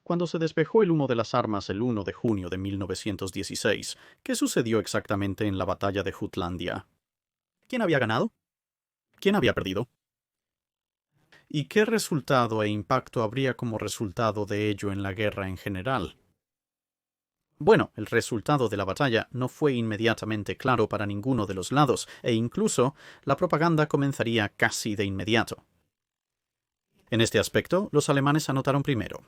Cuando se despejó el humo de las armas el 1 de junio de 1916, ¿qué sucedió exactamente en la batalla de Jutlandia? ¿Quién había ganado? ¿Quién había perdido? ¿Y qué resultado e impacto habría como resultado de ello en la guerra en general? Bueno, el resultado de la batalla no fue inmediatamente claro para ninguno de los lados, e incluso la propaganda comenzaría casi de inmediato. En este aspecto, los alemanes anotaron primero.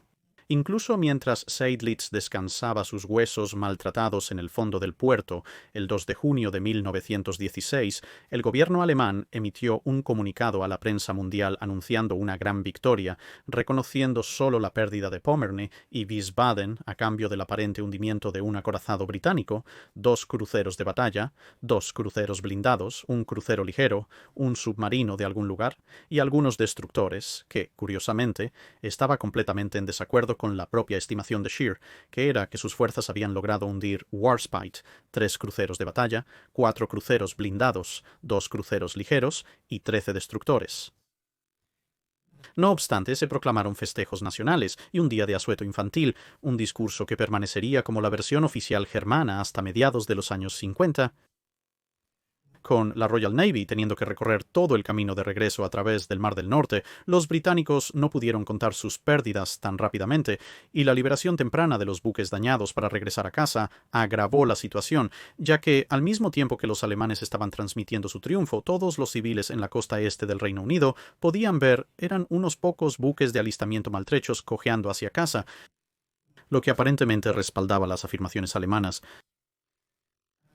Incluso mientras Seydlitz descansaba sus huesos maltratados en el fondo del puerto, el 2 de junio de 1916, el gobierno alemán emitió un comunicado a la prensa mundial anunciando una gran victoria, reconociendo solo la pérdida de Pommern y Wiesbaden a cambio del aparente hundimiento de un acorazado británico, 2 cruceros de batalla, 2 cruceros blindados, un crucero ligero, un submarino de algún lugar y algunos destructores, que, curiosamente, estaba completamente en desacuerdo con la propia estimación de Scheer, que era que sus fuerzas habían logrado hundir Warspite, 3 cruceros de batalla, 4 cruceros blindados, 2 cruceros ligeros y 13 destructores. No obstante, se proclamaron festejos nacionales y un día de asueto infantil, un discurso que permanecería como la versión oficial germana hasta mediados de los años 50, con la Royal Navy teniendo que recorrer todo el camino de regreso a través del Mar del Norte, los británicos no pudieron contar sus pérdidas tan rápidamente, y la liberación temprana de los buques dañados para regresar a casa agravó la situación, ya que al mismo tiempo que los alemanes estaban transmitiendo su triunfo, todos los civiles en la costa este del Reino Unido podían ver eran unos pocos buques de alistamiento maltrechos cojeando hacia casa, lo que aparentemente respaldaba las afirmaciones alemanas.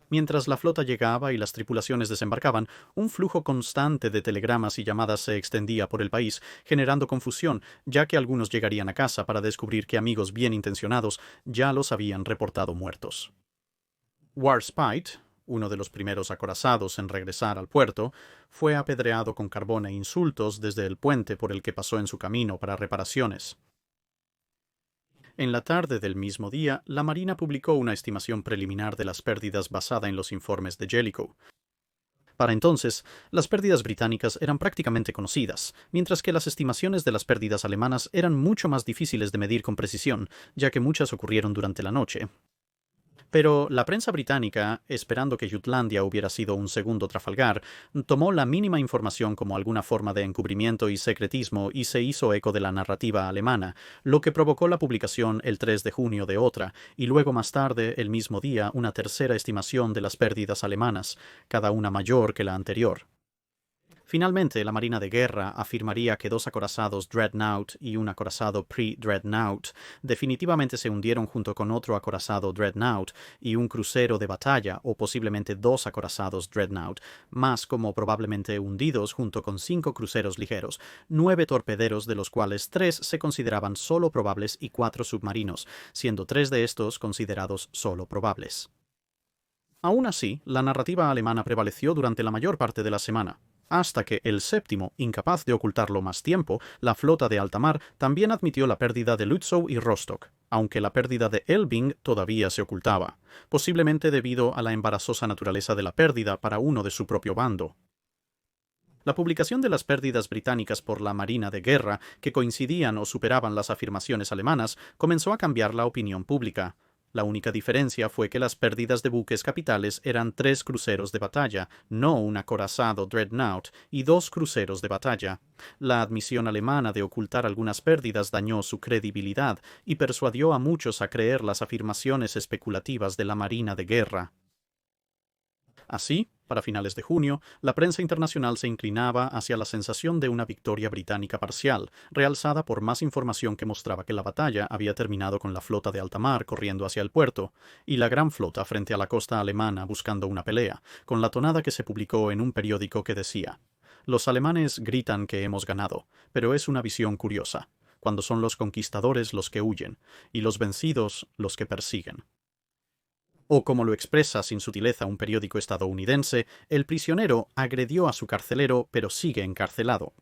Mientras la flota llegaba y las tripulaciones desembarcaban, un flujo constante de telegramas y llamadas se extendía por el país, generando confusión, ya que algunos llegarían a casa para descubrir que amigos bien intencionados ya los habían reportado muertos. Warspite, uno de los primeros acorazados en regresar al puerto, fue apedreado con carbón e insultos desde el puente por el que pasó en su camino para reparaciones. En la tarde del mismo día, la Marina publicó una estimación preliminar de las pérdidas basada en los informes de Jellicoe. Para entonces, las pérdidas británicas eran prácticamente conocidas, mientras que las estimaciones de las pérdidas alemanas eran mucho más difíciles de medir con precisión, ya que muchas ocurrieron durante la noche. Pero la prensa británica, esperando que Jutlandia hubiera sido un segundo Trafalgar, tomó la mínima información como alguna forma de encubrimiento y secretismo y se hizo eco de la narrativa alemana, lo que provocó la publicación el 3 de junio de otra, y luego más tarde, el mismo día, una tercera estimación de las pérdidas alemanas, cada una mayor que la anterior. Finalmente, la Marina de Guerra afirmaría que 2 acorazados Dreadnought y un acorazado Pre-Dreadnought definitivamente se hundieron junto con otro acorazado Dreadnought y un crucero de batalla, o posiblemente 2 acorazados Dreadnought, más como probablemente hundidos junto con 5 cruceros ligeros, 9 torpederos de los cuales 3 se consideraban solo probables y 4 submarinos, siendo 3 de estos considerados solo probables. Aún así, la narrativa alemana prevaleció durante la mayor parte de la semana, hasta que el séptimo, incapaz de ocultarlo más tiempo, la flota de alta mar también admitió la pérdida de Lützow y Rostock, aunque la pérdida de Elbing todavía se ocultaba, posiblemente debido a la embarazosa naturaleza de la pérdida para uno de su propio bando. La publicación de las pérdidas británicas por la Marina de Guerra, que coincidían o superaban las afirmaciones alemanas, comenzó a cambiar la opinión pública. La única diferencia fue que las pérdidas de buques capitales eran 3 cruceros de batalla, no un acorazado Dreadnought, y 2 cruceros de batalla. La admisión alemana de ocultar algunas pérdidas dañó su credibilidad y persuadió a muchos a creer las afirmaciones especulativas de la Marina de Guerra. Así, para finales de junio, la prensa internacional se inclinaba hacia la sensación de una victoria británica parcial, realzada por más información que mostraba que la batalla había terminado con la flota de alta mar corriendo hacia el puerto, y la gran flota frente a la costa alemana buscando una pelea, con la tonada que se publicó en un periódico que decía: «Los alemanes gritan que hemos ganado, pero es una visión curiosa, cuando son los conquistadores los que huyen, y los vencidos los que persiguen». O como lo expresa sin sutileza un periódico estadounidense, el prisionero agredió a su carcelero pero sigue encarcelado.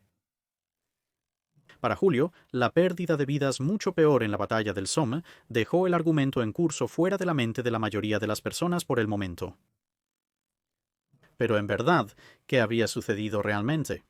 Para Julio, la pérdida de vidas mucho peor en la batalla del Somme dejó el argumento en curso fuera de la mente de la mayoría de las personas por el momento. Pero en verdad, ¿qué había sucedido realmente?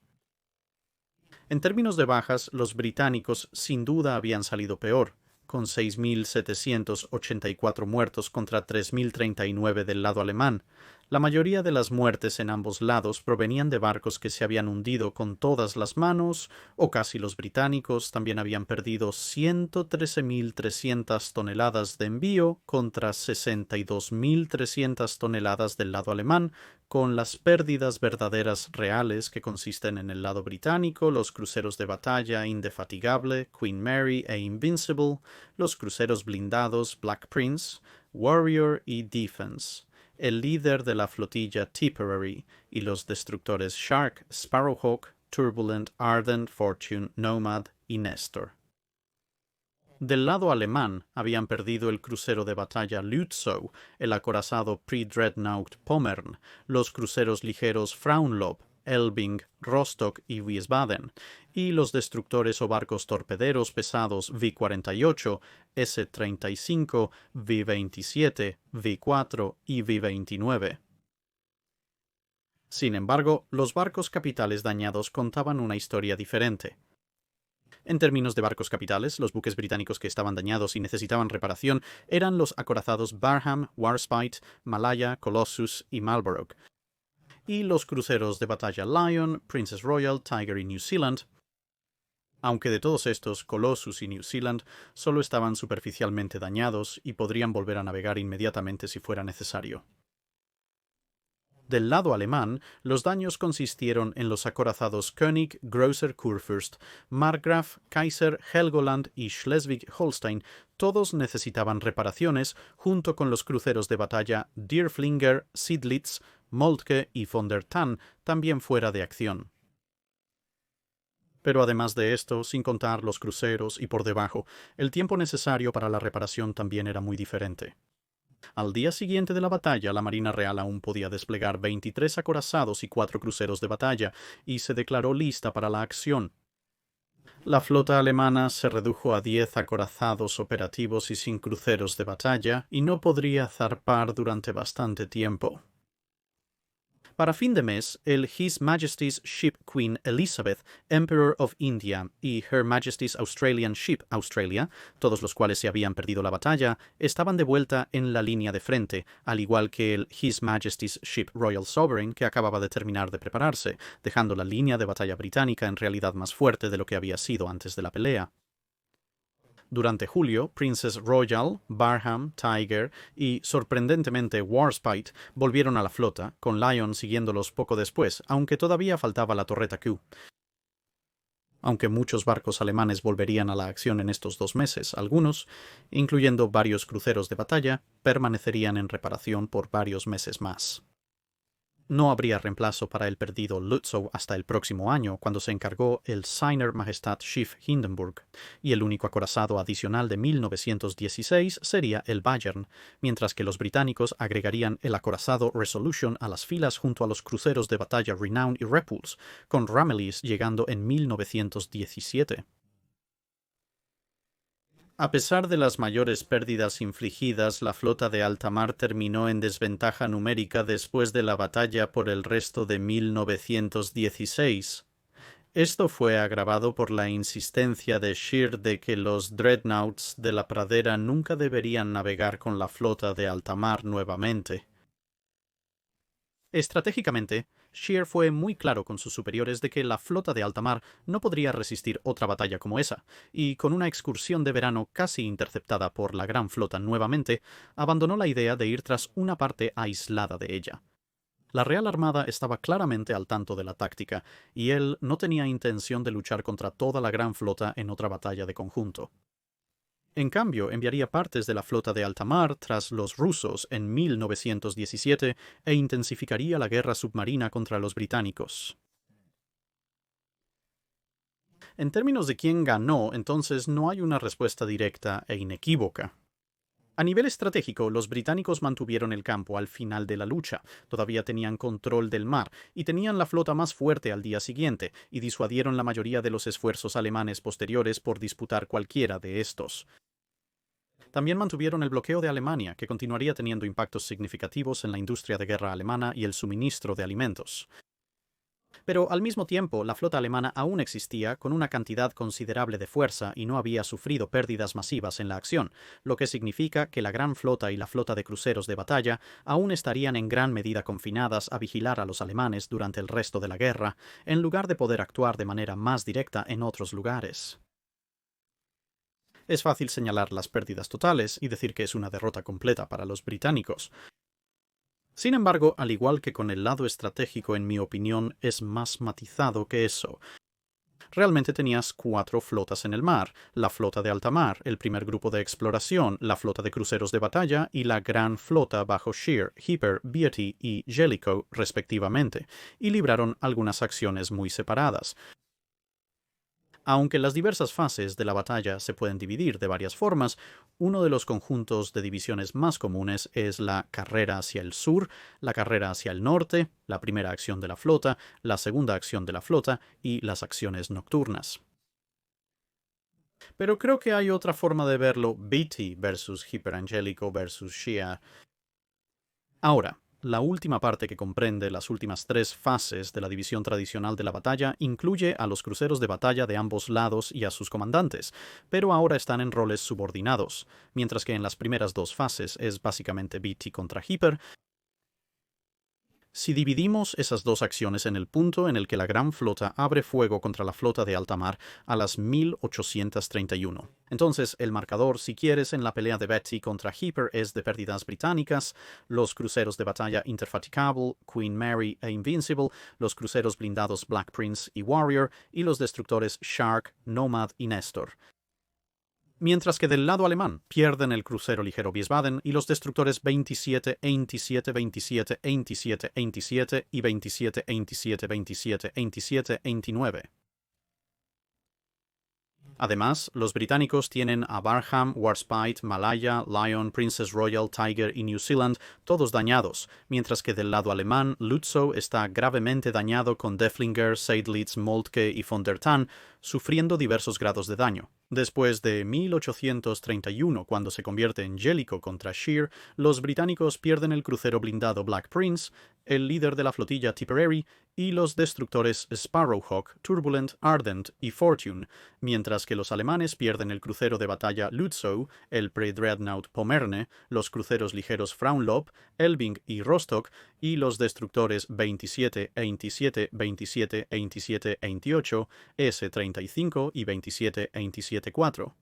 En términos de bajas, los británicos sin duda habían salido peor, con 6.784 muertos contra 3.039 del lado alemán. La mayoría de las muertes en ambos lados provenían de barcos que se habían hundido con todas las manos, o casi. Los británicos también habían perdido 113.300 toneladas de envío contra 62.300 toneladas del lado alemán, con las pérdidas verdaderas reales que consisten en el lado británico: los cruceros de batalla Indefatigable, Queen Mary e Invincible, los cruceros blindados Black Prince, Warrior y Defense, el líder de la flotilla Tipperary, y los destructores Shark, Sparrowhawk, Turbulent, Ardent, Fortune, Nomad y Nestor. Del lado alemán habían perdido el crucero de batalla Lützow, el acorazado Pre-Dreadnought Pommern, los cruceros ligeros Frauenlob, Elbing, Rostock y Wiesbaden, y los destructores o barcos torpederos pesados V-48, S-35, V-27, V-4 y V-29. Sin embargo, los barcos capitales dañados contaban una historia diferente. En términos de barcos capitales, los buques británicos que estaban dañados y necesitaban reparación eran los acorazados Barham, Warspite, Malaya, Colossus y Marlborough, y los cruceros de batalla Lion, Princess Royal, Tiger y New Zealand, aunque de todos estos, Colossus y New Zealand solo estaban superficialmente dañados y podrían volver a navegar inmediatamente si fuera necesario. Del lado alemán, los daños consistieron en los acorazados König, Großer Kurfürst, Markgraf, Kaiser, Helgoland y Schleswig-Holstein. Todos necesitaban reparaciones, junto con los cruceros de batalla Dirflinger, Sidlitz, Moltke y von der Tann, también fuera de acción. Pero además de esto, sin contar los cruceros y por debajo, el tiempo necesario para la reparación también era muy diferente. Al día siguiente de la batalla, la Marina Real aún podía desplegar 23 acorazados y 4 cruceros de batalla, y se declaró lista para la acción. La flota alemana se redujo a 10 acorazados operativos y sin cruceros de batalla, y no podría zarpar durante bastante tiempo. Para fin de mes, el His Majesty's Ship Queen Elizabeth, Emperor of India, y Her Majesty's Australian Ship Australia, todos los cuales se habían perdido la batalla, estaban de vuelta en la línea de frente, al igual que el His Majesty's Ship Royal Sovereign, que acababa de terminar de prepararse, dejando la línea de batalla británica en realidad más fuerte de lo que había sido antes de la pelea. Durante julio, Princess Royal, Barham, Tiger y, sorprendentemente, Warspite volvieron a la flota, con Lion siguiéndolos poco después, aunque todavía faltaba la torreta Q. Aunque muchos barcos alemanes volverían a la acción en estos 2 meses, algunos, incluyendo varios cruceros de batalla, permanecerían en reparación por varios meses más. No habría reemplazo para el perdido Lützow hasta el próximo año, cuando se encargó el Seiner Majestat Schiff Hindenburg, y el único acorazado adicional de 1916 sería el Bayern, mientras que los británicos agregarían el acorazado Resolution a las filas junto a los cruceros de batalla Renown y Repulse, con Ramillies llegando en 1917. A pesar de las mayores pérdidas infligidas, la flota de alta mar terminó en desventaja numérica después de la batalla por el resto de 1916. Esto fue agravado por la insistencia de Scheer de que los dreadnoughts de la pradera nunca deberían navegar con la flota de alta mar nuevamente. Estratégicamente, Scheer fue muy claro con sus superiores de que la flota de alta mar no podría resistir otra batalla como esa, y con una excursión de verano casi interceptada por la gran flota nuevamente, abandonó la idea de ir tras una parte aislada de ella. La Real Armada estaba claramente al tanto de la táctica, y él no tenía intención de luchar contra toda la gran flota en otra batalla de conjunto. En cambio, enviaría partes de la flota de alta mar tras los rusos en 1917 e intensificaría la guerra submarina contra los británicos. En términos de quién ganó, entonces no hay una respuesta directa e inequívoca. A nivel estratégico, los británicos mantuvieron el campo al final de la lucha, todavía tenían control del mar y tenían la flota más fuerte al día siguiente, y disuadieron la mayoría de los esfuerzos alemanes posteriores por disputar cualquiera de estos. También mantuvieron el bloqueo de Alemania, que continuaría teniendo impactos significativos en la industria de guerra alemana y el suministro de alimentos. Pero al mismo tiempo, la flota alemana aún existía con una cantidad considerable de fuerza y no había sufrido pérdidas masivas en la acción, lo que significa que la gran flota y la flota de cruceros de batalla aún estarían en gran medida confinadas a vigilar a los alemanes durante el resto de la guerra, en lugar de poder actuar de manera más directa en otros lugares. Es fácil señalar las pérdidas totales y decir que es una derrota completa para los británicos. Sin embargo, al igual que con el lado estratégico, en mi opinión, es más matizado que eso. Realmente tenías 4 flotas en el mar: la flota de alta mar, el primer grupo de exploración, la flota de cruceros de batalla y la gran flota bajo Scheer, Hipper, Beatty y Jellicoe, respectivamente, y libraron algunas acciones muy separadas. Aunque las diversas fases de la batalla se pueden dividir de varias formas, uno de los conjuntos de divisiones más comunes es la carrera hacia el sur, la carrera hacia el norte, la primera acción de la flota, la segunda acción de la flota y las acciones nocturnas. Pero creo que hay otra forma de verlo: Beatty versus Hipper and Jellicoe versus Scheer. Ahora, la última parte, que comprende las últimas 3 fases de la división tradicional de la batalla, incluye a los cruceros de batalla de ambos lados y a sus comandantes, pero ahora están en roles subordinados. Mientras que en las primeras 2 fases es básicamente Beatty contra Hipper, si dividimos esas 2 acciones en el punto en el que la gran flota abre fuego contra la flota de alta mar a las 1831. Entonces, el marcador, si quieres, en la pelea de Beatty contra Hipper es de pérdidas británicas: los cruceros de batalla Indefatigable, Queen Mary e Invincible, los cruceros blindados Black Prince y Warrior, y los destructores Shark, Nomad y Nestor. Mientras que del lado alemán pierden el crucero ligero Wiesbaden y los destructores 27, 27, 27, 27, 27 y 27, 27, 27, 27, 29. Además, los británicos tienen a Barham, Warspite, Malaya, Lion, Princess Royal, Tiger y New Zealand, todos dañados, mientras que del lado alemán, Lützow está gravemente dañado con Deflinger, Seydlitz, Moltke y von der Tann, sufriendo diversos grados de daño. Después de 1831, cuando se convierte en Jellicoe contra Scheer, los británicos pierden el crucero blindado Black Prince, el líder de la flotilla Tipperary y los destructores Sparrowhawk, Turbulent, Ardent y Fortune, mientras que los alemanes pierden el crucero de batalla Lützow, el pre-dreadnought Pommerne, los cruceros ligeros Frauenlob, Elbing y Rostock y los destructores 27, 27, 27, 27, 28, S-35 y 27, 27, 4.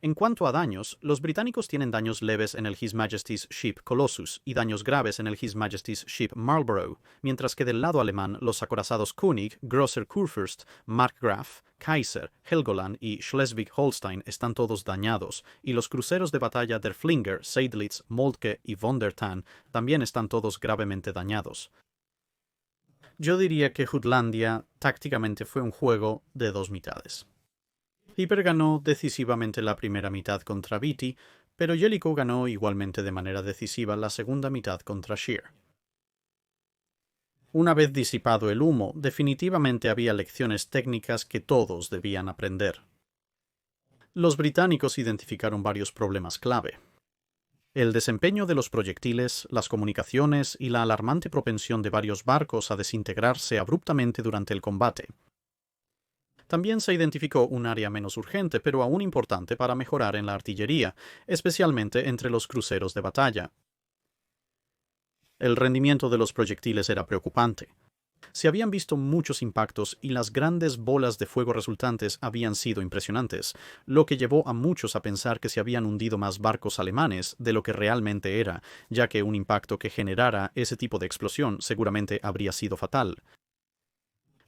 En cuanto a daños, los británicos tienen daños leves en el His Majesty's Ship Colossus y daños graves en el His Majesty's Ship Marlborough, mientras que del lado alemán los acorazados König, Grosser Kurfürst, Markgraf, Kaiser, Helgoland y Schleswig-Holstein están todos dañados, y los cruceros de batalla Der Flinger, Seydlitz, Moltke y von der Tann también están todos gravemente dañados. Yo diría que Jutlandia tácticamente fue un juego de 2 mitades. Hipper ganó decisivamente la primera mitad contra Beatty, pero Jellicoe ganó igualmente de manera decisiva la segunda mitad contra Scheer. Una vez disipado el humo, definitivamente había lecciones técnicas que todos debían aprender. Los británicos identificaron varios problemas clave: el desempeño de los proyectiles, las comunicaciones y la alarmante propensión de varios barcos a desintegrarse abruptamente durante el combate. También se identificó un área menos urgente, pero aún importante, para mejorar en la artillería, especialmente entre los cruceros de batalla. El rendimiento de los proyectiles era preocupante. Se habían visto muchos impactos y las grandes bolas de fuego resultantes habían sido impresionantes, lo que llevó a muchos a pensar que se habían hundido más barcos alemanes de lo que realmente era, ya que un impacto que generara ese tipo de explosión seguramente habría sido fatal.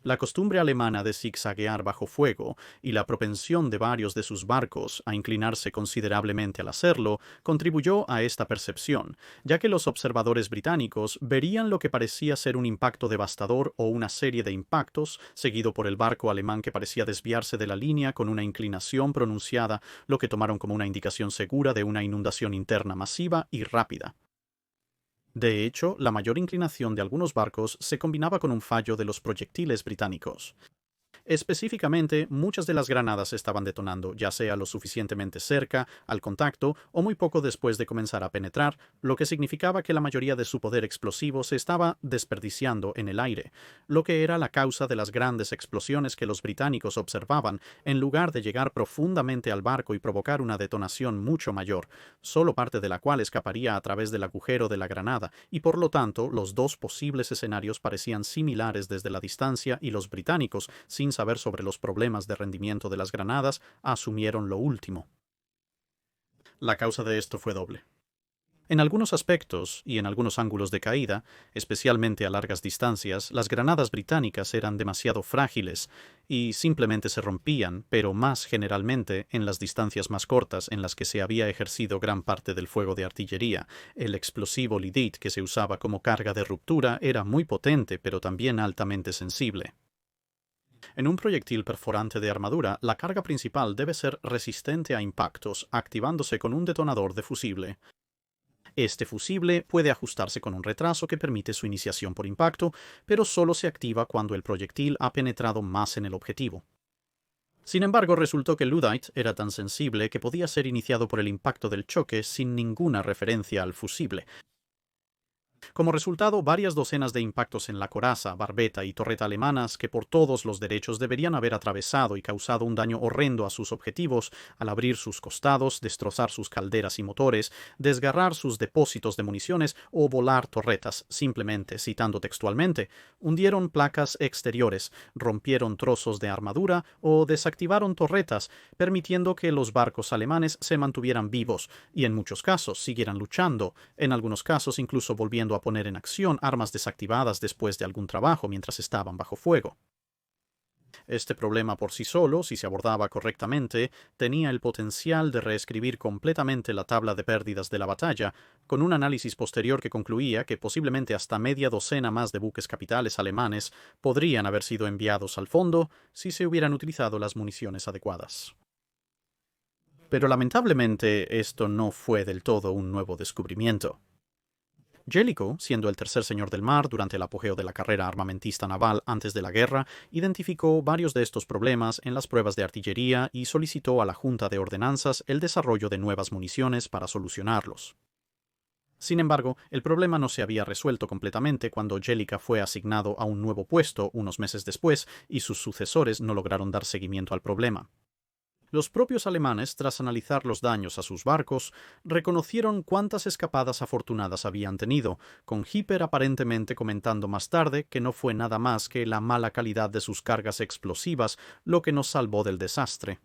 La costumbre alemana de zigzaguear bajo fuego y la propensión de varios de sus barcos a inclinarse considerablemente al hacerlo contribuyó a esta percepción, ya que los observadores británicos verían lo que parecía ser un impacto devastador o una serie de impactos, seguido por el barco alemán que parecía desviarse de la línea con una inclinación pronunciada, lo que tomaron como una indicación segura de una inundación interna masiva y rápida. De hecho, la mayor inclinación de algunos barcos se combinaba con un fallo de los proyectiles británicos. Específicamente, muchas de las granadas estaban detonando, ya sea lo suficientemente cerca, al contacto, o muy poco después de comenzar a penetrar, lo que significaba que la mayoría de su poder explosivo se estaba desperdiciando en el aire, lo que era la causa de las grandes explosiones que los británicos observaban, en lugar de llegar profundamente al barco y provocar una detonación mucho mayor, solo parte de la cual escaparía a través del agujero de la granada, y por lo tanto los dos posibles escenarios parecían similares desde la distancia y los británicos, sin saber sobre los problemas de rendimiento de las granadas, asumieron lo último. La causa de esto fue doble. En algunos aspectos y en algunos ángulos de caída, especialmente a largas distancias, las granadas británicas eran demasiado frágiles y simplemente se rompían, pero más generalmente en las distancias más cortas en las que se había ejercido gran parte del fuego de artillería. El explosivo Lyddite que se usaba como carga de ruptura era muy potente, pero también altamente sensible. En un proyectil perforante de armadura, la carga principal debe ser resistente a impactos, activándose con un detonador de fusible. Este fusible puede ajustarse con un retraso que permite su iniciación por impacto, pero solo se activa cuando el proyectil ha penetrado más en el objetivo. Sin embargo, resultó que el Lyddite era tan sensible que podía ser iniciado por el impacto del choque sin ninguna referencia al fusible. Como resultado, varias docenas de impactos en la coraza, barbeta y torreta alemanas que por todos los derechos deberían haber atravesado y causado un daño horrendo a sus objetivos al abrir sus costados, destrozar sus calderas y motores, desgarrar sus depósitos de municiones o volar torretas, simplemente, citando textualmente, hundieron placas exteriores, rompieron trozos de armadura o desactivaron torretas, permitiendo que los barcos alemanes se mantuvieran vivos y en muchos casos siguieran luchando, en algunos casos incluso volviendo a poner en acción armas desactivadas después de algún trabajo mientras estaban bajo fuego. Este problema por sí solo, si se abordaba correctamente, tenía el potencial de reescribir completamente la tabla de pérdidas de la batalla, con un análisis posterior que concluía que posiblemente hasta media docena más de buques capitales alemanes podrían haber sido enviados al fondo si se hubieran utilizado las municiones adecuadas. Pero lamentablemente esto no fue del todo un nuevo descubrimiento. Jellicoe, siendo el tercer señor del mar durante el apogeo de la carrera armamentista naval antes de la guerra, identificó varios de estos problemas en las pruebas de artillería y solicitó a la Junta de Ordenanzas el desarrollo de nuevas municiones para solucionarlos. Sin embargo, el problema no se había resuelto completamente cuando Jellicoe fue asignado a un nuevo puesto unos meses después y sus sucesores no lograron dar seguimiento al problema. Los propios alemanes, tras analizar los daños a sus barcos, reconocieron cuántas escapadas afortunadas habían tenido, con Hipper aparentemente comentando más tarde que no fue nada más que la mala calidad de sus cargas explosivas lo que nos salvó del desastre.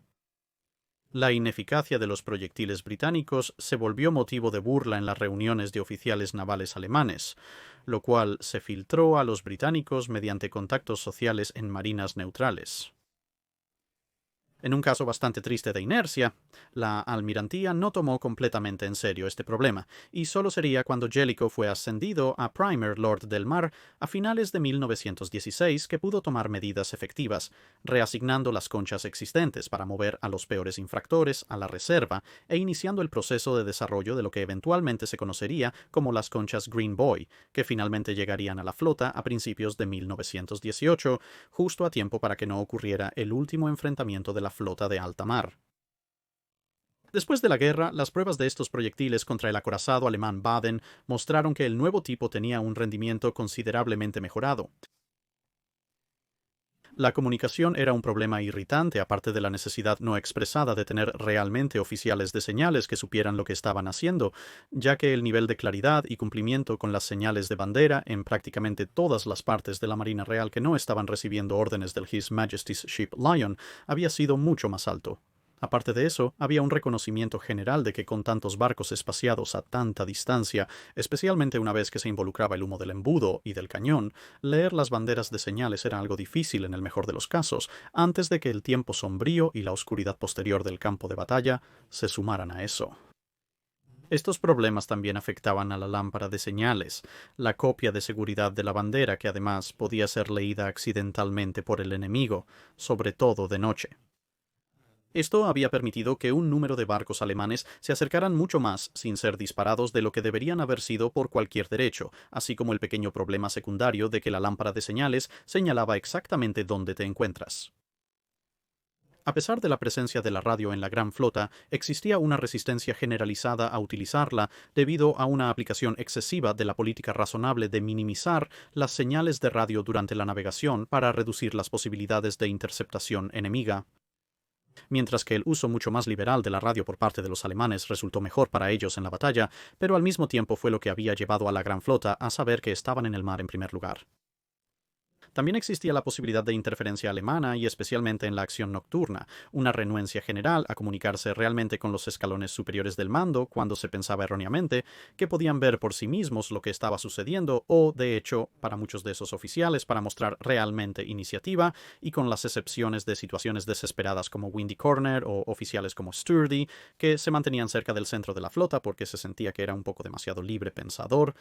La ineficacia de los proyectiles británicos se volvió motivo de burla en las reuniones de oficiales navales alemanes, lo cual se filtró a los británicos mediante contactos sociales en marinas neutrales. En un caso bastante triste de inercia, la almirantía no tomó completamente en serio este problema, y solo sería cuando Jellicoe fue ascendido a Primer Lord del Mar a finales de 1916 que pudo tomar medidas efectivas, reasignando las conchas existentes para mover a los peores infractores a la reserva e iniciando el proceso de desarrollo de lo que eventualmente se conocería como las conchas Green Boy, que finalmente llegarían a la flota a principios de 1918, justo a tiempo para que no ocurriera el último enfrentamiento de la flota de alta mar. Después de la guerra, las pruebas de estos proyectiles contra el acorazado alemán Baden mostraron que el nuevo tipo tenía un rendimiento considerablemente mejorado. La comunicación era un problema irritante, aparte de la necesidad no expresada de tener realmente oficiales de señales que supieran lo que estaban haciendo, ya que el nivel de claridad y cumplimiento con las señales de bandera en prácticamente todas las partes de la Marina Real que no estaban recibiendo órdenes del His Majesty's Ship Lion había sido mucho más alto. Aparte de eso, había un reconocimiento general de que con tantos barcos espaciados a tanta distancia, especialmente una vez que se involucraba el humo del embudo y del cañón, leer las banderas de señales era algo difícil en el mejor de los casos, antes de que el tiempo sombrío y la oscuridad posterior del campo de batalla se sumaran a eso. Estos problemas también afectaban a la lámpara de señales, la copia de seguridad de la bandera que además podía ser leída accidentalmente por el enemigo, sobre todo de noche. Esto había permitido que un número de barcos alemanes se acercaran mucho más sin ser disparados de lo que deberían haber sido por cualquier derecho, así como el pequeño problema secundario de que la lámpara de señales señalaba exactamente dónde te encuentras. A pesar de la presencia de la radio en la Gran Flota, existía una resistencia generalizada a utilizarla debido a una aplicación excesiva de la política razonable de minimizar las señales de radio durante la navegación para reducir las posibilidades de interceptación enemiga. Mientras que el uso mucho más liberal de la radio por parte de los alemanes resultó mejor para ellos en la batalla, pero al mismo tiempo fue lo que había llevado a la Gran Flota a saber que estaban en el mar en primer lugar. También existía la posibilidad de interferencia alemana y especialmente en la acción nocturna, una renuencia general a comunicarse realmente con los escalones superiores del mando cuando se pensaba erróneamente que podían ver por sí mismos lo que estaba sucediendo o, de hecho, para muchos de esos oficiales para mostrar realmente iniciativa y con las excepciones de situaciones desesperadas como Windy Corner o oficiales como Sturdy, que se mantenían cerca del centro de la flota porque se sentía que era un poco demasiado libre pensador.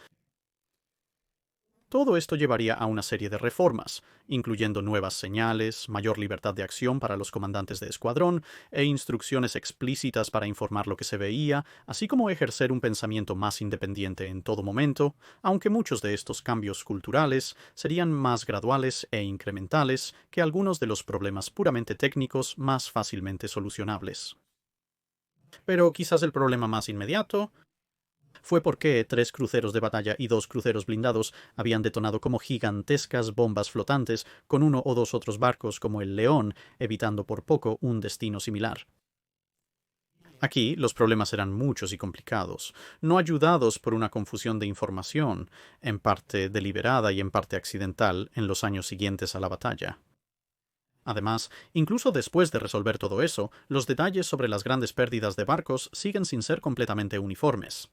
Todo esto llevaría a una serie de reformas, incluyendo nuevas señales, mayor libertad de acción para los comandantes de escuadrón e instrucciones explícitas para informar lo que se veía, así como ejercer un pensamiento más independiente en todo momento, aunque muchos de estos cambios culturales serían más graduales e incrementales que algunos de los problemas puramente técnicos más fácilmente solucionables. Pero quizás el problema más inmediato fue porque 3 cruceros de batalla y 2 cruceros blindados habían detonado como gigantescas bombas flotantes con uno o dos otros barcos como el León, evitando por poco un destino similar. Aquí los problemas eran muchos y complicados, no ayudados por una confusión de información, en parte deliberada y en parte accidental, en los años siguientes a la batalla. Además, incluso después de resolver todo eso, los detalles sobre las grandes pérdidas de barcos siguen sin ser completamente uniformes.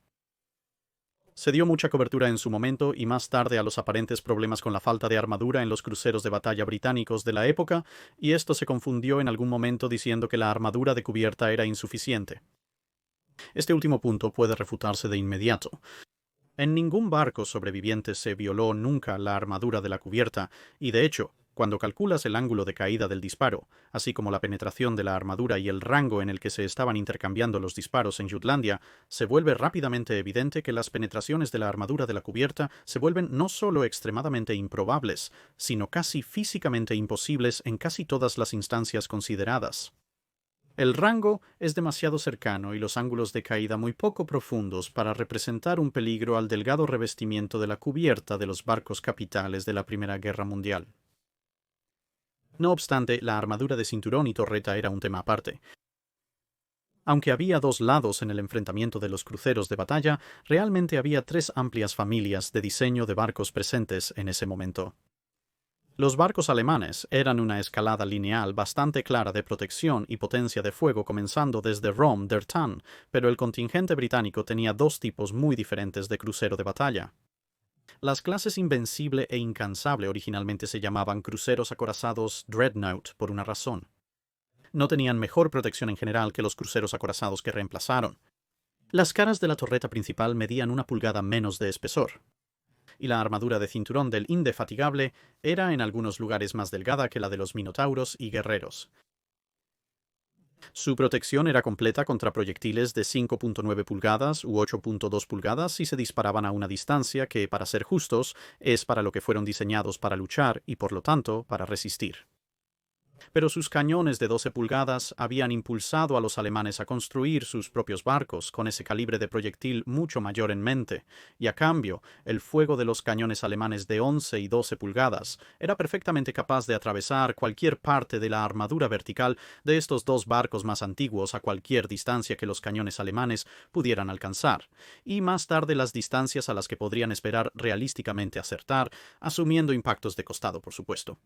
Se dio mucha cobertura en su momento y más tarde a los aparentes problemas con la falta de armadura en los cruceros de batalla británicos de la época, y esto se confundió en algún momento diciendo que la armadura de cubierta era insuficiente. Este último punto puede refutarse de inmediato. En ningún barco sobreviviente se violó nunca la armadura de la cubierta, y de hecho, cuando calculas el ángulo de caída del disparo, así como la penetración de la armadura y el rango en el que se estaban intercambiando los disparos en Jutlandia, se vuelve rápidamente evidente que las penetraciones de la armadura de la cubierta se vuelven no solo extremadamente improbables, sino casi físicamente imposibles en casi todas las instancias consideradas. El rango es demasiado cercano y los ángulos de caída muy poco profundos para representar un peligro al delgado revestimiento de la cubierta de los barcos capitales de la Primera Guerra Mundial. No obstante, la armadura de cinturón y torreta era un tema aparte. Aunque había 2 lados en el enfrentamiento de los cruceros de batalla, realmente había 3 amplias familias de diseño de barcos presentes en ese momento. Los barcos alemanes eran una escalada lineal bastante clara de protección y potencia de fuego comenzando desde Rom der Tann, pero el contingente británico tenía 2 tipos muy diferentes de crucero de batalla. Las clases Invencible e Incansable originalmente se llamaban cruceros acorazados Dreadnought por una razón. No tenían mejor protección en general que los cruceros acorazados que reemplazaron. Las caras de la torreta principal medían 1 pulgada menos de espesor, y la armadura de cinturón del Indefatigable era en algunos lugares más delgada que la de los Minotauros y Guerreros. Su protección era completa contra proyectiles de 5.9 pulgadas u 8.2 pulgadas si se disparaban a una distancia que, para ser justos, es para lo que fueron diseñados para luchar y, por lo tanto, para resistir. Pero sus cañones de 12 pulgadas habían impulsado a los alemanes a construir sus propios barcos con ese calibre de proyectil mucho mayor en mente, y a cambio, el fuego de los cañones alemanes de 11 y 12 pulgadas era perfectamente capaz de atravesar cualquier parte de la armadura vertical de estos 2 barcos más antiguos a cualquier distancia que los cañones alemanes pudieran alcanzar, y más tarde las distancias a las que podrían esperar realísticamente acertar, asumiendo impactos de costado, por supuesto.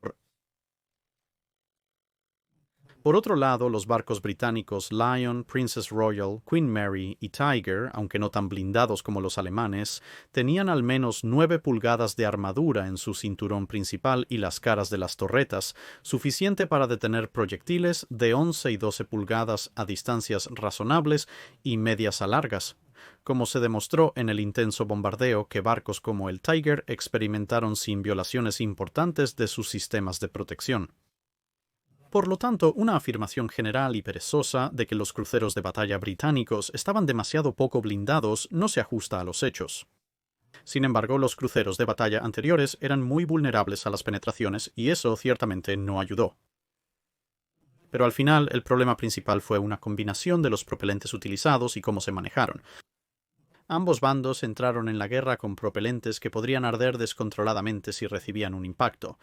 Por otro lado, los barcos británicos Lion, Princess Royal, Queen Mary y Tiger, aunque no tan blindados como los alemanes, tenían al menos 9 pulgadas de armadura en su cinturón principal y las caras de las torretas, suficiente para detener proyectiles de 11 y 12 pulgadas a distancias razonables y medias a largas, como se demostró en el intenso bombardeo que barcos como el Tiger experimentaron sin violaciones importantes de sus sistemas de protección. Por lo tanto, una afirmación general y perezosa de que los cruceros de batalla británicos estaban demasiado poco blindados no se ajusta a los hechos. Sin embargo, los cruceros de batalla anteriores eran muy vulnerables a las penetraciones y eso ciertamente no ayudó. Pero al final, el problema principal fue una combinación de los propelentes utilizados y cómo se manejaron. Ambos bandos entraron en la guerra con propelentes que podrían arder descontroladamente si recibían un impacto.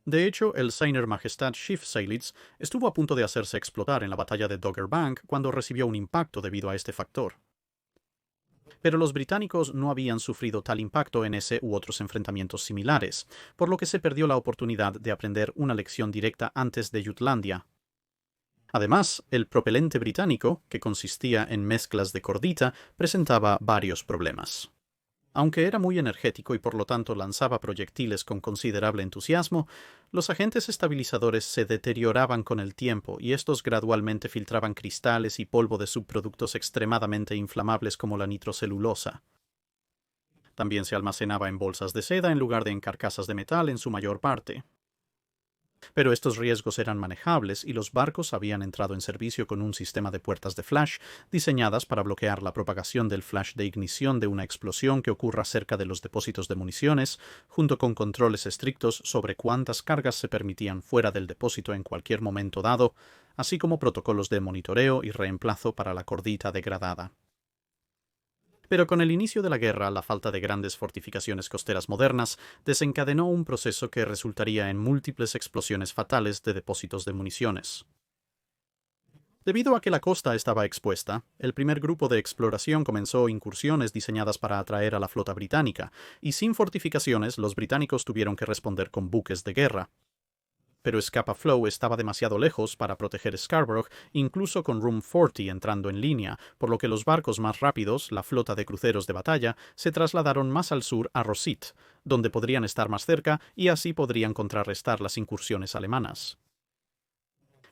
De hecho, el Seiner Majestat Schiffseilitz estuvo a punto de hacerse explotar en la batalla de Dogger Bank cuando recibió un impacto debido a este factor. Pero los británicos no habían sufrido tal impacto en ese u otros enfrentamientos similares, por lo que se perdió la oportunidad de aprender una lección directa antes de Jutlandia. Además, el propelente británico, que consistía en mezclas de cordita, presentaba varios problemas. Aunque era muy energético y por lo tanto lanzaba proyectiles con considerable entusiasmo, los agentes estabilizadores se deterioraban con el tiempo y estos gradualmente filtraban cristales y polvo de subproductos extremadamente inflamables como la nitrocelulosa. También se almacenaba en bolsas de seda en lugar de en carcasas de metal en su mayor parte. Pero estos riesgos eran manejables y los barcos habían entrado en servicio con un sistema de puertas de flash diseñadas para bloquear la propagación del flash de ignición de una explosión que ocurra cerca de los depósitos de municiones, junto con controles estrictos sobre cuántas cargas se permitían fuera del depósito en cualquier momento dado, así como protocolos de monitoreo y reemplazo para la cordita degradada. Pero con el inicio de la guerra, la falta de grandes fortificaciones costeras modernas desencadenó un proceso que resultaría en múltiples explosiones fatales de depósitos de municiones. Debido a que la costa estaba expuesta, el primer grupo de exploración comenzó incursiones diseñadas para atraer a la flota británica, y sin fortificaciones los británicos tuvieron que responder con buques de guerra. Pero Scapa Flow estaba demasiado lejos para proteger Scarborough, incluso con Room 40 entrando en línea, por lo que los barcos más rápidos, la flota de cruceros de batalla, se trasladaron más al sur a Rosyth, donde podrían estar más cerca y así podrían contrarrestar las incursiones alemanas.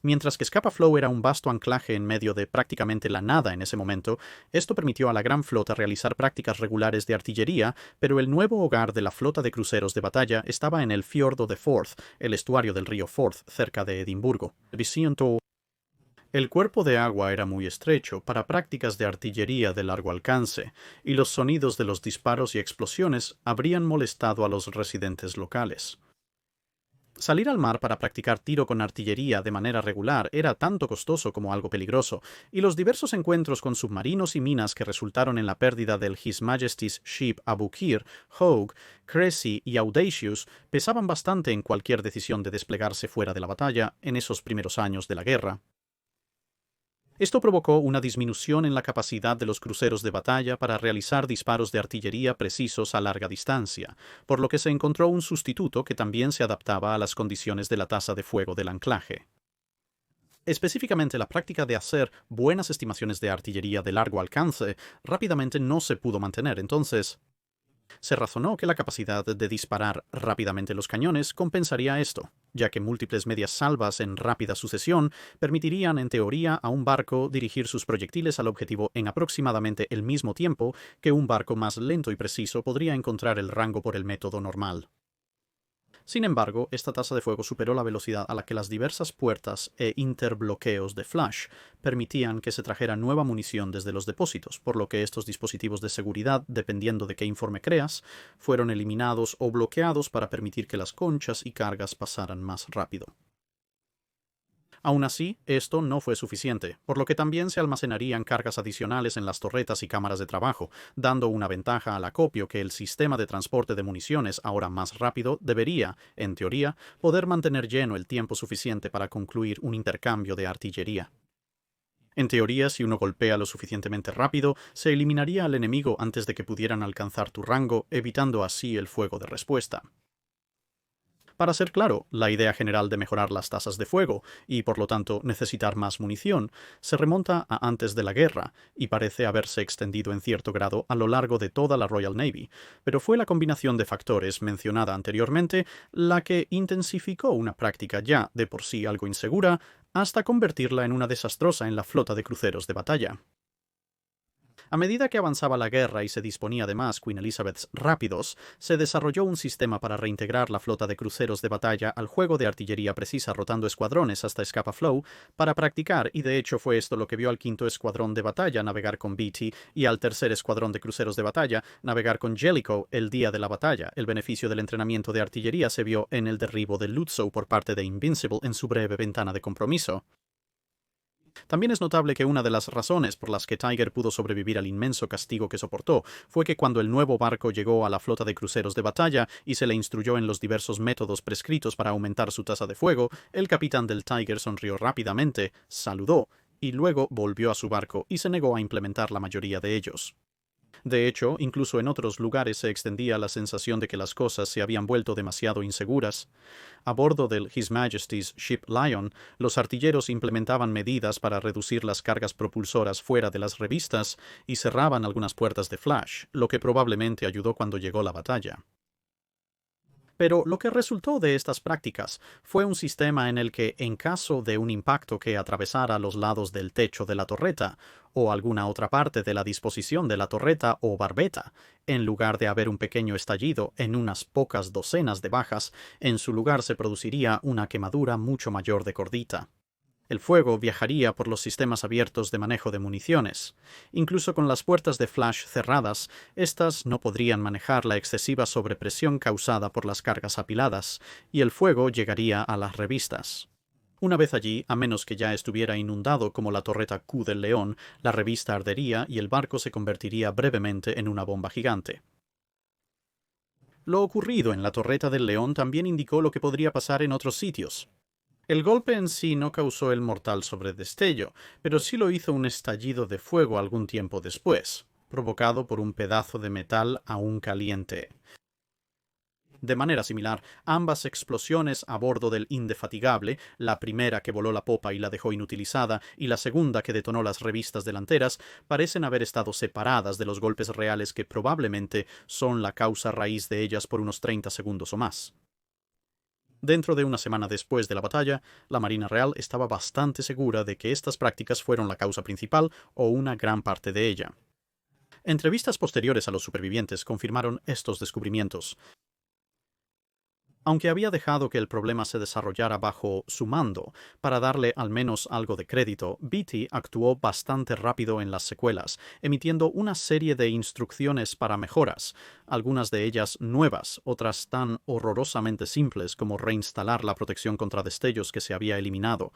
Mientras que Scapa Flow era un vasto anclaje en medio de prácticamente la nada en ese momento, esto permitió a la gran flota realizar prácticas regulares de artillería, pero el nuevo hogar de la flota de cruceros de batalla estaba en el fiordo de Forth, el estuario del río Forth, cerca de Edimburgo. El cuerpo de agua era muy estrecho para prácticas de artillería de largo alcance, y los sonidos de los disparos y explosiones habrían molestado a los residentes locales. Salir al mar para practicar tiro con artillería de manera regular era tanto costoso como algo peligroso, y los diversos encuentros con submarinos y minas que resultaron en la pérdida del His Majesty's Ship Aboukir, Hogue, Cressy y Audacious pesaban bastante en cualquier decisión de desplegarse fuera de la batalla en esos primeros años de la guerra. Esto provocó una disminución en la capacidad de los cruceros de batalla para realizar disparos de artillería precisos a larga distancia, por lo que se encontró un sustituto que también se adaptaba a las condiciones de la tasa de fuego del anclaje. Específicamente, la práctica de hacer buenas estimaciones de artillería de largo alcance rápidamente no se pudo mantener, entonces se razonó que la capacidad de disparar rápidamente los cañones compensaría esto, ya que múltiples medias salvas en rápida sucesión permitirían en teoría a un barco dirigir sus proyectiles al objetivo en aproximadamente el mismo tiempo que un barco más lento y preciso podría encontrar el rango por el método normal. Sin embargo, esta tasa de fuego superó la velocidad a la que las diversas puertas e interbloqueos de flash permitían que se trajera nueva munición desde los depósitos, por lo que estos dispositivos de seguridad, dependiendo de qué informe creas, fueron eliminados o bloqueados para permitir que las conchas y cargas pasaran más rápido. Aún así, esto no fue suficiente, por lo que también se almacenarían cargas adicionales en las torretas y cámaras de trabajo, dando una ventaja al acopio que el sistema de transporte de municiones, ahora más rápido, debería, en teoría, poder mantener lleno el tiempo suficiente para concluir un intercambio de artillería. En teoría, si uno golpea lo suficientemente rápido, se eliminaría al enemigo antes de que pudieran alcanzar tu rango, evitando así el fuego de respuesta. Para ser claro, la idea general de mejorar las tasas de fuego, y por lo tanto necesitar más munición, se remonta a antes de la guerra, y parece haberse extendido en cierto grado a lo largo de toda la Royal Navy, pero fue la combinación de factores mencionada anteriormente la que intensificó una práctica ya de por sí algo insegura, hasta convertirla en una desastrosa en la flota de cruceros de batalla. A medida que avanzaba la guerra y se disponía además Queen Elizabeth's rápidos, se desarrolló un sistema para reintegrar la flota de cruceros de batalla al juego de artillería precisa rotando escuadrones hasta Scapa Flow para practicar, y de hecho fue esto lo que vio al 5º Escuadrón de Batalla navegar con Beatty y al 3er Escuadrón de Cruceros de Batalla navegar con Jellicoe el día de la batalla. El beneficio del entrenamiento de artillería se vio en el derribo de Lutzow por parte de Invincible en su breve ventana de compromiso. También es notable que una de las razones por las que Tiger pudo sobrevivir al inmenso castigo que soportó fue que cuando el nuevo barco llegó a la flota de cruceros de batalla y se le instruyó en los diversos métodos prescritos para aumentar su tasa de fuego, el capitán del Tiger sonrió rápidamente, saludó y luego volvió a su barco y se negó a implementar la mayoría de ellos. De hecho, incluso en otros lugares se extendía la sensación de que las cosas se habían vuelto demasiado inseguras. A bordo del His Majesty's Ship Lion, los artilleros implementaban medidas para reducir las cargas propulsoras fuera de las revistas y cerraban algunas puertas de flash, lo que probablemente ayudó cuando llegó la batalla. Pero lo que resultó de estas prácticas fue un sistema en el que, en caso de un impacto que atravesara los lados del techo de la torreta, o alguna otra parte de la disposición de la torreta o barbeta, en lugar de haber un pequeño estallido en unas pocas docenas de bajas, en su lugar se produciría una quemadura mucho mayor de cordita. El fuego viajaría por los sistemas abiertos de manejo de municiones. Incluso con las puertas de flash cerradas, estas no podrían manejar la excesiva sobrepresión causada por las cargas apiladas, y el fuego llegaría a las revistas. Una vez allí, a menos que ya estuviera inundado como la torreta Q del León, la revista ardería y el barco se convertiría brevemente en una bomba gigante. Lo ocurrido en la torreta del León también indicó lo que podría pasar en otros sitios. El golpe en sí no causó el mortal sobredestello, pero sí lo hizo un estallido de fuego algún tiempo después, provocado por un pedazo de metal aún caliente. De manera similar, ambas explosiones a bordo del Indefatigable, la primera que voló la popa y la dejó inutilizada, y la segunda que detonó las revistas delanteras, parecen haber estado separadas de los golpes reales que probablemente son la causa raíz de ellas por unos 30 segundos o más. Dentro de una semana después de la batalla, la Marina Real estaba bastante segura de que estas prácticas fueron la causa principal o una gran parte de ella. Entrevistas posteriores a los supervivientes confirmaron estos descubrimientos. Aunque había dejado que el problema se desarrollara bajo su mando, para darle al menos algo de crédito, Beatty actuó bastante rápido en las secuelas, emitiendo una serie de instrucciones para mejoras, algunas de ellas nuevas, otras tan horrorosamente simples como reinstalar la protección contra destellos que se había eliminado.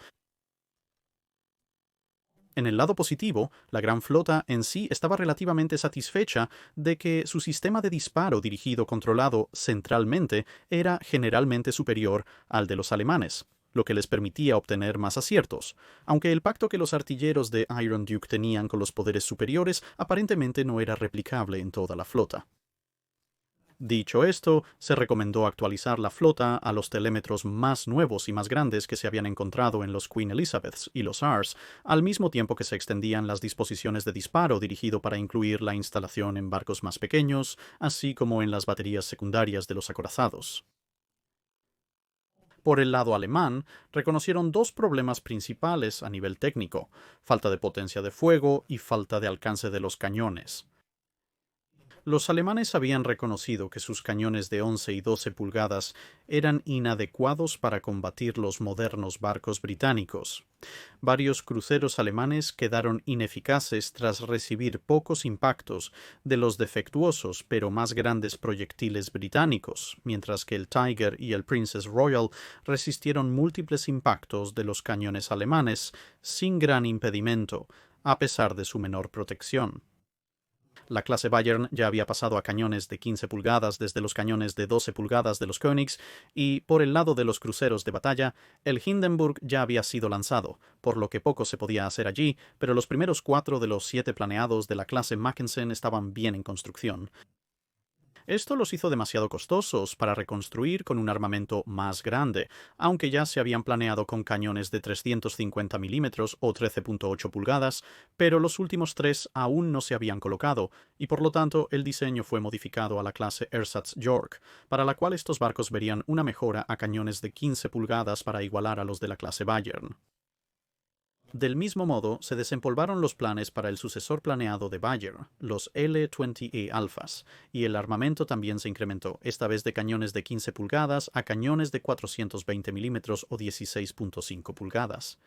En el lado positivo, la Gran Flota en sí estaba relativamente satisfecha de que su sistema de disparo dirigido controlado centralmente era generalmente superior al de los alemanes, lo que les permitía obtener más aciertos, aunque el pacto que los artilleros de Iron Duke tenían con los poderes superiores aparentemente no era replicable en toda la flota. Dicho esto, se recomendó actualizar la flota a los telémetros más nuevos y más grandes que se habían encontrado en los Queen Elizabeths y los Rs, al mismo tiempo que se extendían las disposiciones de disparo dirigido para incluir la instalación en barcos más pequeños, así como en las baterías secundarias de los acorazados. Por el lado alemán, reconocieron dos problemas principales a nivel técnico: falta de potencia de fuego y falta de alcance de los cañones. Los alemanes habían reconocido que sus cañones de 11 y 12 pulgadas eran inadecuados para combatir los modernos barcos británicos. Varios cruceros alemanes quedaron ineficaces tras recibir pocos impactos de los defectuosos pero más grandes proyectiles británicos, mientras que el Tiger y el Princess Royal resistieron múltiples impactos de los cañones alemanes sin gran impedimento, a pesar de su menor protección. La clase Bayern ya había pasado a cañones de 15 pulgadas desde los cañones de 12 pulgadas de los Königs, y por el lado de los cruceros de batalla, el Hindenburg ya había sido lanzado, por lo que poco se podía hacer allí, pero los primeros 4 de los 7 planeados de la clase Mackensen estaban bien en construcción. Esto los hizo demasiado costosos para reconstruir con un armamento más grande, aunque ya se habían planeado con cañones de 350 milímetros o 13.8 pulgadas, pero los últimos 3 aún no se habían colocado, y por lo tanto el diseño fue modificado a la clase Ersatz York, para la cual estos barcos verían una mejora a cañones de 15 pulgadas para igualar a los de la clase Bayern. Del mismo modo, se desempolvaron los planes para el sucesor planeado de Bayer, los L-20A Alphas, y el armamento también se incrementó, esta vez de cañones de 15 pulgadas a cañones de 420 milímetros o 16.5 pulgadas.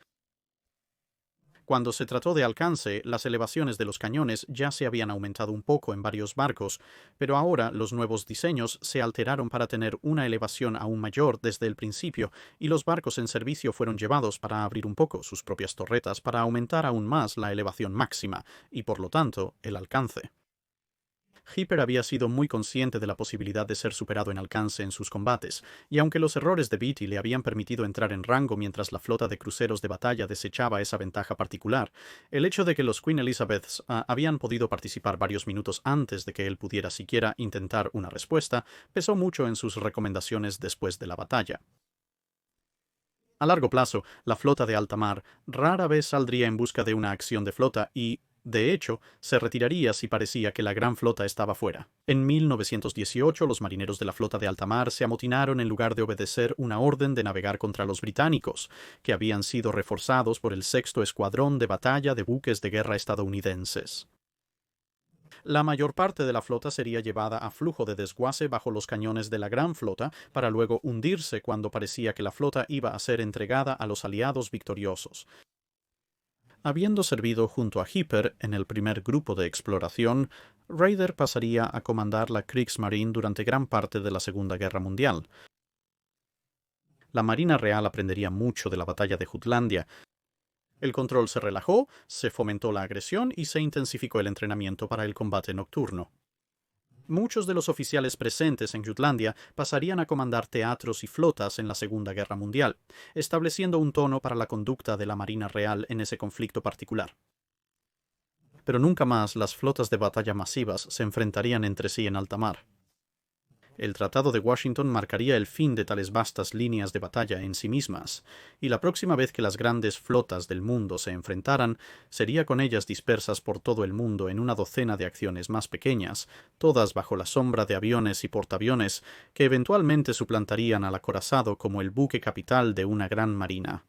Cuando se trató de alcance, las elevaciones de los cañones ya se habían aumentado un poco en varios barcos, pero ahora los nuevos diseños se alteraron para tener una elevación aún mayor desde el principio, y los barcos en servicio fueron llevados para abrir un poco sus propias torretas para aumentar aún más la elevación máxima, y por lo tanto, el alcance. Hipper había sido muy consciente de la posibilidad de ser superado en alcance en sus combates, y aunque los errores de Beatty le habían permitido entrar en rango mientras la flota de cruceros de batalla desechaba esa ventaja particular, el hecho de que los Queen Elizabeths habían podido participar varios minutos antes de que él pudiera siquiera intentar una respuesta pesó mucho en sus recomendaciones después de la batalla. A largo plazo, la flota de alta mar rara vez saldría en busca de una acción de flota y, de hecho, se retiraría si parecía que la gran flota estaba fuera. En 1918, los marineros de la flota de alta mar se amotinaron en lugar de obedecer una orden de navegar contra los británicos, que habían sido reforzados por el sexto escuadrón de batalla de buques de guerra estadounidenses. La mayor parte de la flota sería llevada a flujo de desguace bajo los cañones de la gran flota para luego hundirse cuando parecía que la flota iba a ser entregada a los aliados victoriosos. Habiendo servido junto a Hipper en el primer grupo de exploración, Raeder pasaría a comandar la Kriegsmarine durante gran parte de la Segunda Guerra Mundial. La Marina Real aprendería mucho de la batalla de Jutlandia. El control se relajó, se fomentó la agresión y se intensificó el entrenamiento para el combate nocturno. Muchos de los oficiales presentes en Jutlandia pasarían a comandar teatros y flotas en la Segunda Guerra Mundial, estableciendo un tono para la conducta de la Marina Real en ese conflicto particular. Pero nunca más las flotas de batalla masivas se enfrentarían entre sí en alta mar. El Tratado de Washington marcaría el fin de tales vastas líneas de batalla en sí mismas, y la próxima vez que las grandes flotas del mundo se enfrentaran, sería con ellas dispersas por todo el mundo en una docena de acciones más pequeñas, todas bajo la sombra de aviones y portaaviones, que eventualmente suplantarían al acorazado como el buque capital de una gran marina.